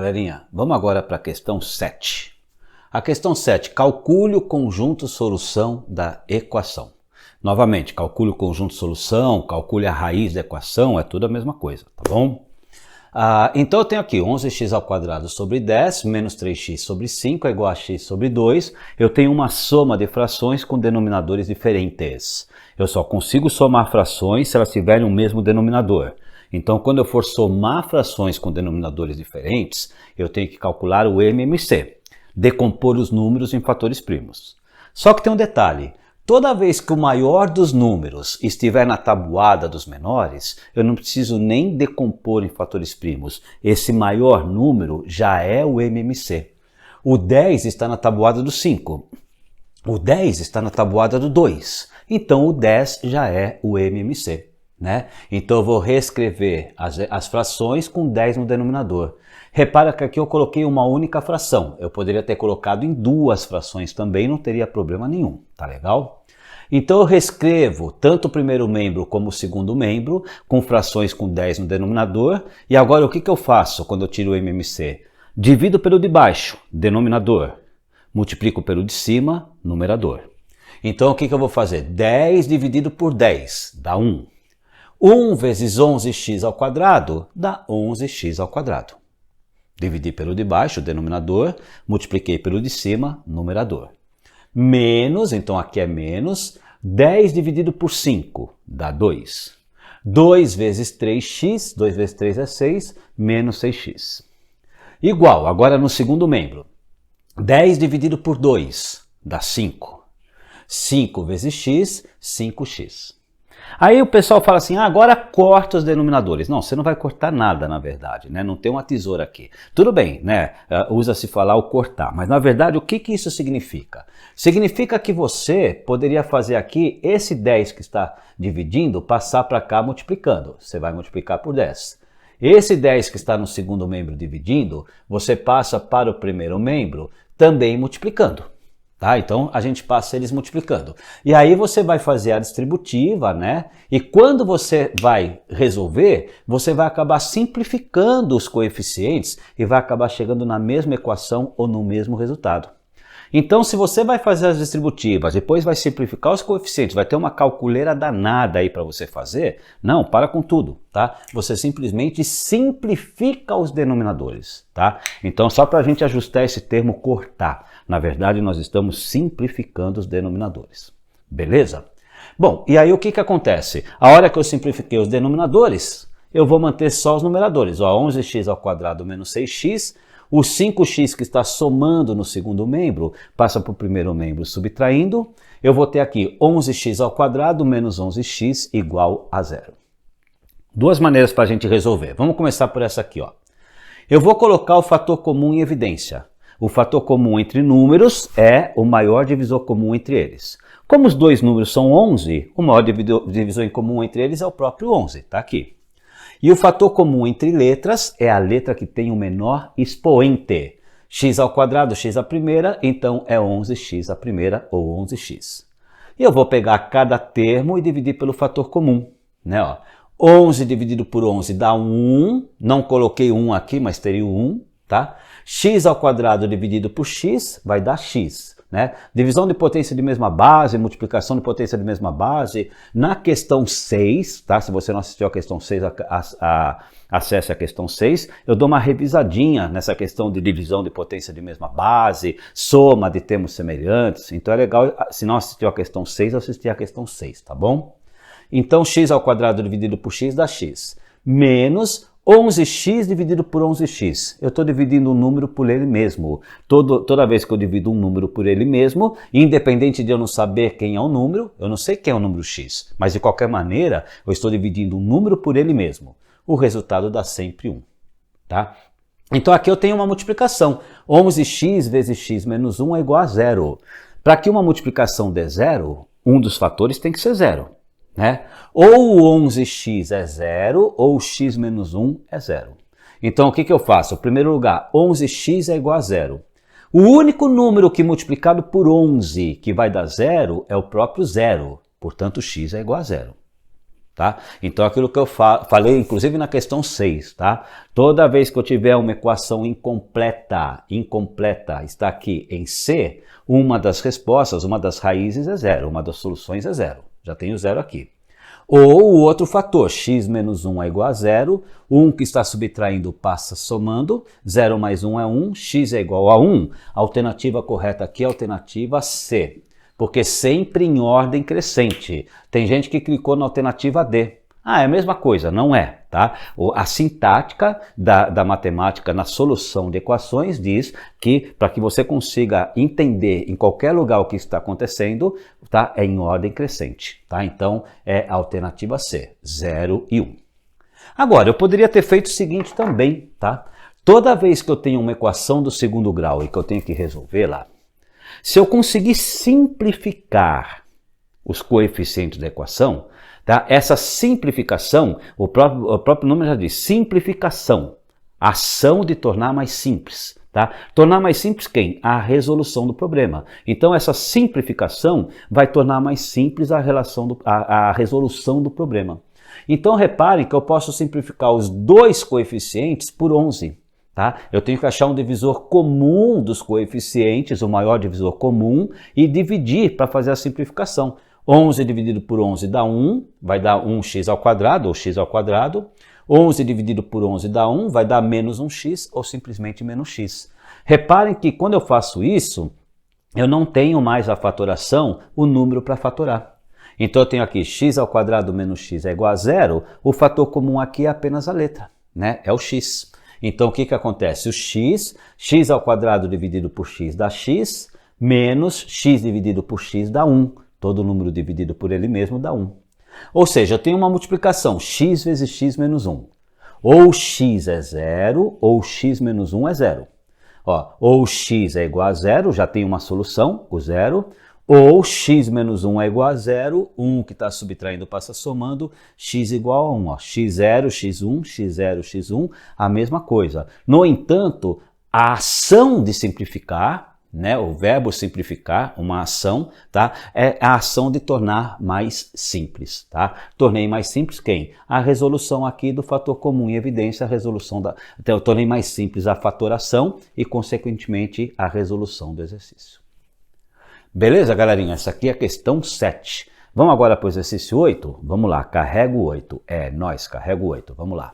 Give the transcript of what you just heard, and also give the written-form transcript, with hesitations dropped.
galerinha, vamos agora para a questão 7. A questão 7, calcule o conjunto solução da equação. Novamente, calcule o conjunto solução, calcule a raiz da equação, é tudo a mesma coisa, tá bom? Então eu tenho aqui 11x ao quadrado sobre 10 menos 3x sobre 5 é igual a x sobre 2. Eu tenho uma soma de frações com denominadores diferentes. Eu só consigo somar frações se elas tiverem o mesmo denominador. Então, quando eu for somar frações com denominadores diferentes, eu tenho que calcular o MMC, decompor os números em fatores primos. Só que tem um detalhe. Toda vez que o maior dos números estiver na tabuada dos menores, eu não preciso nem decompor em fatores primos. Esse maior número já é o MMC. O 10 está na tabuada do 5. O 10 está na tabuada do 2. Então, o 10 já é o MMC. Né? Então eu vou reescrever as frações com 10 no denominador. Repara que aqui eu coloquei uma única fração. Eu poderia ter colocado em duas frações também, não teria problema nenhum. Tá legal? Então eu reescrevo tanto o primeiro membro como o segundo membro com frações com 10 no denominador. E agora o que eu faço quando eu tiro o MMC? Divido pelo de baixo, denominador. Multiplico pelo de cima, numerador. Então o que eu vou fazer? 10 dividido por 10 dá 1. 1 vezes 11x ao quadrado dá 11x ao quadrado. Dividi pelo de baixo, denominador, multipliquei pelo de cima, numerador. Menos, então aqui é menos, 10 dividido por 5 dá 2. 2 vezes 3x, 2 vezes 3 é 6, menos 6x. Igual, agora no segundo membro, 10 dividido por 2 dá 5. 5 vezes x, 5x. Aí o pessoal fala assim, agora corta os denominadores. Não, você não vai cortar nada, na verdade, né? Não tem uma tesoura aqui. Tudo bem, né? Usa-se falar o cortar, mas na verdade o que isso significa? Significa que você poderia fazer aqui esse 10 que está dividindo, passar para cá multiplicando. Você vai multiplicar por 10. Esse 10 que está no segundo membro dividindo, você passa para o primeiro membro também multiplicando. Tá? Então a gente passa eles multiplicando. E aí você vai fazer a distributiva, né? E quando você vai resolver, você vai acabar simplificando os coeficientes e vai acabar chegando na mesma equação ou no mesmo resultado. Então, se você vai fazer as distributivas, depois vai simplificar os coeficientes, vai ter uma calculeira danada aí para você fazer, não, para com tudo, tá? Você simplesmente simplifica os denominadores, tá? Então, só para a gente ajustar esse termo cortar, na verdade, nós estamos simplificando os denominadores, beleza? Bom, e aí o que acontece? A hora que eu simplifiquei os denominadores, eu vou manter só os numeradores, ó, 11x ao quadrado menos 6x, o 5x que está somando no segundo membro passa para o primeiro membro subtraindo. Eu vou ter aqui 11x ao quadrado menos 11x igual a 0. Duas maneiras para a gente resolver. Vamos começar por essa aqui. Ó. Eu vou colocar o fator comum em evidência. O fator comum entre números é o maior divisor comum entre eles. Como os dois números são 11, o maior divisor em comum entre eles é o próprio 11. Está aqui. E o fator comum entre letras é a letra que tem o menor expoente. X ao quadrado, x à primeira, então é 11x à primeira ou 11x. E eu vou pegar cada termo e dividir pelo fator comum. Né? Ó, 11 dividido por 11 dá 1. Não coloquei 1 aqui, mas teria 1. Tá? X ao quadrado dividido por x vai dar x. Né? Divisão de potência de mesma base, multiplicação de potência de mesma base. Na questão 6, tá? Se você não assistiu à questão 6, acesse a questão 6. Eu dou uma revisadinha nessa questão de divisão de potência de mesma base, soma de termos semelhantes. Então é legal, se não assistiu à questão 6, assistir à questão 6, tá bom? Então x ao quadrado dividido por x dá x. Menos 11x dividido por 11x. Eu estou dividindo um número por ele mesmo. Toda vez que eu divido um número por ele mesmo, independente de eu não saber quem é o número, eu não sei quem é o número x, mas de qualquer maneira, eu estou dividindo um número por ele mesmo. O resultado dá sempre 1. Tá? Então aqui eu tenho uma multiplicação. 11x vezes x menos 1 é igual a 0. Para que uma multiplicação dê 0, um dos fatores tem que ser 0. Né? Ou o 11x é 0, ou x menos 1 é 0. Então, o que eu faço? Em primeiro lugar, 11x é igual a 0. O único número que multiplicado por 11 que vai dar 0 é o próprio 0. Portanto, x é igual a 0. Tá? Então aquilo que eu falei, inclusive na questão 6, tá? Toda vez que eu tiver uma equação incompleta, está aqui em C, uma das respostas, uma das raízes é zero, uma das soluções é zero. Já tenho zero aqui. Ou o outro fator, x menos 1 é igual a zero, 1 que está subtraindo passa somando, 0 mais 1 é 1, x é igual a 1. A alternativa correta aqui é a alternativa C. Porque sempre em ordem crescente. Tem gente que clicou na alternativa D. Ah, é a mesma coisa, não é, tá? A sintática da matemática na solução de equações diz que para que você consiga entender em qualquer lugar o que está acontecendo, tá? É em ordem crescente, tá? Então é a alternativa C, 0 e 1. Agora, eu poderia ter feito o seguinte também, tá? Toda vez que eu tenho uma equação do segundo grau e que eu tenho que resolver lá, se eu conseguir simplificar os coeficientes da equação, tá? Essa simplificação, o próprio nome já diz, simplificação, ação de tornar mais simples. Tá? Tornar mais simples quem? A resolução do problema. Então essa simplificação vai tornar mais simples a resolução do problema. Então reparem que eu posso simplificar os dois coeficientes por 11. Tá? Eu tenho que achar um divisor comum dos coeficientes, o maior divisor comum, e dividir para fazer a simplificação. 11 dividido por 11 dá 1, vai dar 1x ao quadrado, ou x ao quadrado. 11 dividido por 11 dá 1, vai dar menos 1x, ou simplesmente menos x. Reparem que quando eu faço isso, eu não tenho mais a fatoração, o número para fatorar. Então eu tenho aqui x ao quadrado menos x é igual a zero, o fator comum aqui é apenas a letra, né? É o x. Então, o que acontece? O x ao quadrado dividido por x dá x, menos x dividido por x dá 1. Todo número dividido por ele mesmo dá 1. Ou seja, eu tenho uma multiplicação, x vezes x menos 1. Ou x é zero, ou x menos 1 é zero. Ó, ou x é igual a zero, já tem uma solução, o zero. Ou x menos 1 é igual a zero, 1 que está subtraindo passa somando, x igual a 1. Ó. x0, x1, x0, x1, a mesma coisa. No entanto, a ação de simplificar, né, o verbo simplificar, uma ação, tá, é a ação de tornar mais simples. Tá? Tornei mais simples quem? A resolução aqui do fator comum em evidência, a resolução então, eu tornei mais simples a fatoração e, consequentemente, a resolução do exercício. Beleza, galerinha? Essa aqui é a questão 7. Vamos agora para o exercício 8? Vamos lá, carrega o 8. É, nós, carrega o 8. Vamos lá.